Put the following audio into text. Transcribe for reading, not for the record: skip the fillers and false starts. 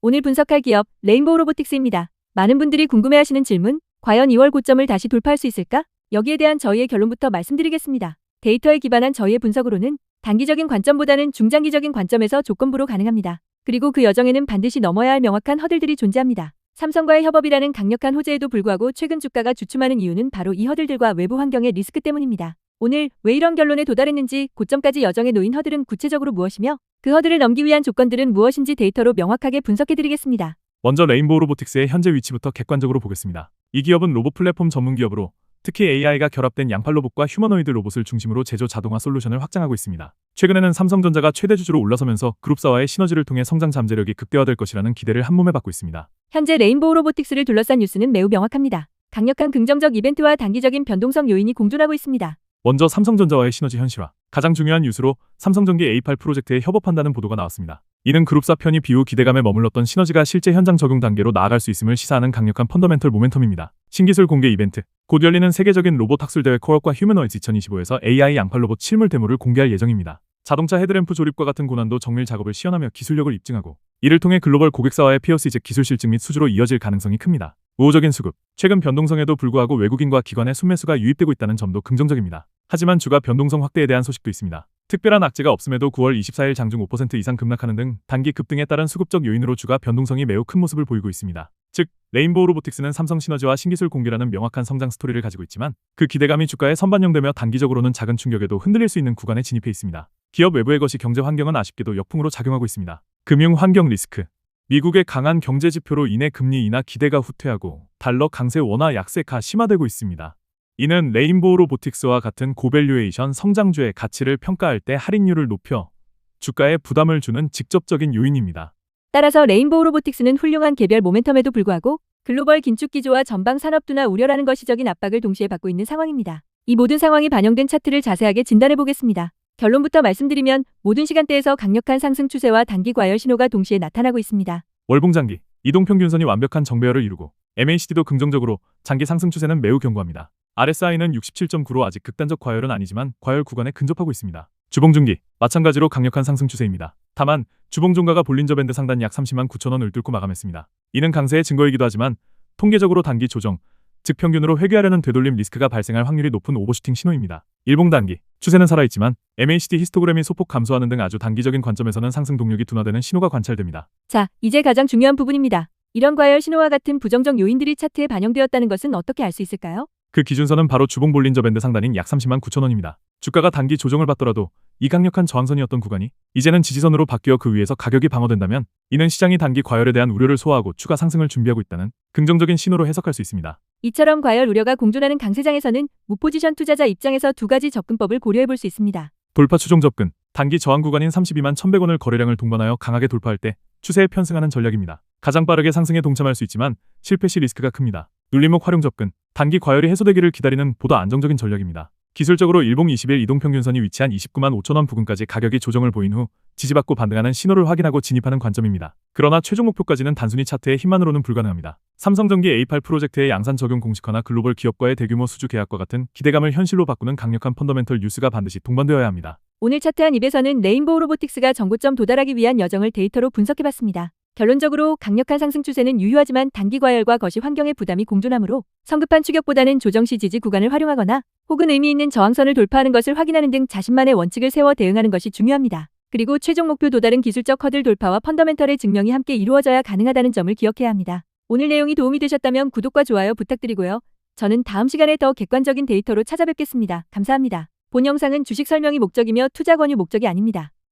오늘 분석할 기업 레인보우 로보틱스입니다. 많은 분들이 궁금해하시는 질문, 과연 2월 고점을 다시 돌파할 수 있을까? 여기에 대한 저희의 결론부터 말씀드리겠습니다. 데이터에 기반한 저희의 분석으로는 단기적인 관점보다는 중장기적인 관점에서 조건부로 가능합니다. 그리고 그 여정에는 반드시 넘어야 할 명확한 허들들이 존재합니다. 삼성과의 협업이라는 강력한 호재에도 불구하고 최근 주가가 주춤하는 이유는 바로 이 허들들과 외부 환경의 리스크 때문입니다. 오늘 왜 이런 결론에 도달했는지, 고점까지 여정에 놓인 허들은 구체적으로 무엇이며 그 허들을 넘기 위한 조건들은 무엇인지 데이터로 명확하게 분석해드리겠습니다. 먼저 레인보우 로보틱스의 현재 위치부터 객관적으로 보겠습니다. 이 기업은 로봇 플랫폼 전문 기업으로 특히 AI가 결합된 양팔 로봇과 휴머노이드 로봇을 중심으로 제조 자동화 솔루션을 확장하고 있습니다. 최근에는 삼성전자가 최대 주주로 올라서면서 그룹사와의 시너지를 통해 성장 잠재력이 극대화될 것이라는 기대를 한몸에 받고 있습니다. 현재 레인보우 로보틱스를 둘러싼 뉴스는 매우 명확합니다. 강력한 긍정적 이벤트와 단기적인 변동성 요인이 공존하고 있습니다. 먼저 삼성전자와의 시너지 현실화. 가장 중요한 뉴스로 삼성전기 A8 프로젝트에 협업한다는 보도가 나왔습니다. 이는 그룹사 편입 이후 기대감에 머물렀던 시너지가 실제 현장 적용 단계로 나아갈 수 있음을 시사하는 강력한 펀더멘털 모멘텀입니다. 신기술 공개 이벤트. 곧 열리는 세계적인 로봇 학술대회 코어과 휴머노이즈 2025에서 AI 양팔 로봇 실물 데모를 공개할 예정입니다. 자동차 헤드램프 조립과 같은 고난도 정밀 작업을 시연하며 기술력을 입증하고 이를 통해 글로벌 고객사와의 POC 즉 기술 실증 및 수주로 이어질 가능성이 큽니다. 우호적인 수급. 최근 변동성에도 불구하고 외국인과 기관의 순매수가 유입되고 있다는 점도 긍정적입니다. 하지만 주가 변동성 확대에 대한 소식도 있습니다. 특별한 악재가 없음에도 9월 24일 장중 5% 이상 급락하는 등 단기 급등에 따른 수급적 요인으로 주가 변동성이 매우 큰 모습을 보이고 있습니다. 즉, 레인보우 로보틱스는 삼성 시너지와 신기술 공개라는 명확한 성장 스토리를 가지고 있지만 그 기대감이 주가에 선반영되며 단기적으로는 작은 충격에도 흔들릴 수 있는 구간에 진입해 있습니다. 기업 외부의 것이 경제 환경은 아쉽게도 역풍으로 작용하고 있습니다. 금융 환경 리스크. 미국의 강한 경제 지표로 인해 금리 인하 기대가 후퇴하고 달러 강세 원화 약세가 심화되고 있습니다. 이는 레인보우 로보틱스와 같은 고밸류에이션 성장주의 가치를 평가할 때 할인율을 높여 주가에 부담을 주는 직접적인 요인입니다. 따라서 레인보우 로보틱스는 훌륭한 개별 모멘텀에도 불구하고 글로벌 긴축 기조와 전방 산업 둔화 우려라는 것이적인 압박을 동시에 받고 있는 상황입니다. 이 모든 상황이 반영된 차트를 자세하게 진단해 보겠습니다. 결론부터 말씀드리면 모든 시간대에서 강력한 상승 추세와 단기 과열 신호가 동시에 나타나고 있습니다. 월봉장기, 이동평균선이 완벽한 정배열을 이루고 MACD도 긍정적으로 장기 상승 추세는 매우 견고합니다. RSI는 67.9로 아직 극단적 과열은 아니지만 과열 구간에 근접하고 있습니다. 주봉중기, 마찬가지로 강력한 상승 추세입니다. 다만 주봉종가가 볼린저 밴드 상단 약 30만 9천원을 뚫고 마감했습니다. 이는 강세의 증거이기도 하지만 통계적으로 단기 조정, 즉 평균으로 회귀하려는 되돌림 리스크가 발생할 확률이 높은 오버슈팅 신호입니다. 일봉단기, 추세는 살아있지만 MACD 히스토그램이 소폭 감소하는 등 아주 단기적인 관점에서는 상승 동력이 둔화되는 신호가 관찰됩니다. 자, 이제 가장 중요한 부분입니다. 이런 과열 신호와 같은 부정적 요인들이 차트에 반영되었다는 것은 어떻게 알 수 있을까요? 그 기준선은 바로 주봉 볼린저 밴드 상단인 약 30만 9천원입니다. 주가가 단기 조정을 받더라도 이 강력한 저항선이었던 구간이 이제는 지지선으로 바뀌어 그 위에서 가격이 방어된다면 이는 시장이 단기 과열에 대한 우려를 소화하고 추가 상승을 준비하고 있다는 긍정적인 신호로 해석할 수 있습니다. 이처럼 과열 우려가 공존하는 강세장에서는 무포지션 투자자 입장에서 두 가지 접근법을 고려해 볼 수 있습니다. 돌파 추종 접근. 단기 저항 구간인 32만 1,100원을 거래량을 동반하여 강하게 돌파할 때 추세에 편승하는 전략입니다. 가장 빠르게 상승에 동참할 수 있지만 실패 시 리스크가 큽니다. 눌림목 활용 접근. 단기 과열이 해소되기를 기다리는 보다 안정적인 전략입니다. 기술적으로 일봉 20일 이동평균선이 위치한 29만 5천원 부근까지 가격이 조정을 보인 후 지지받고 반등하는 신호를 확인하고 진입하는 관점입니다. 그러나 최종 목표까지는 단순히 차트의 힘만으로는 불가능합니다. 삼성전기 A8 프로젝트의 양산 적용 공식화나 글로벌 기업과의 대규모 수주 계약과 같은 기대감을 현실로 바꾸는 강력한 펀더멘털 뉴스가 반드시 동반되어야 합니다. 오늘 차트 한 입에서는 레인보우 로보틱스가 정고점 도달하기 위한 여정을 데이터로 분석해봤습니다. 결론적으로 강력한 상승 추세는 유효하지만 단기 과열과 거시 환경의 부담이 공존하므로 성급한 추격보다는 조정 시 지지 구간을 활용하거나 혹은 의미 있는 저항선을 돌파하는 것을 확인하는 등 자신만의 원칙을 세워 대응하는 것이 중요합니다. 그리고 최종 목표 도달은 기술적 허들 돌파와 펀더멘털의 증명이 함께 이루어져야 가능하다는 점을 기억해야 합니다. 오늘 내용이 도움이 되셨다면 구독과 좋아요 부탁드리고요. 저는 다음 시간에 더 객관적인 데이터로 찾아뵙겠습니다. 감사합니다. 본 영상은 주식 설명이 목적이며 투자 권유 목적이 아닙니다.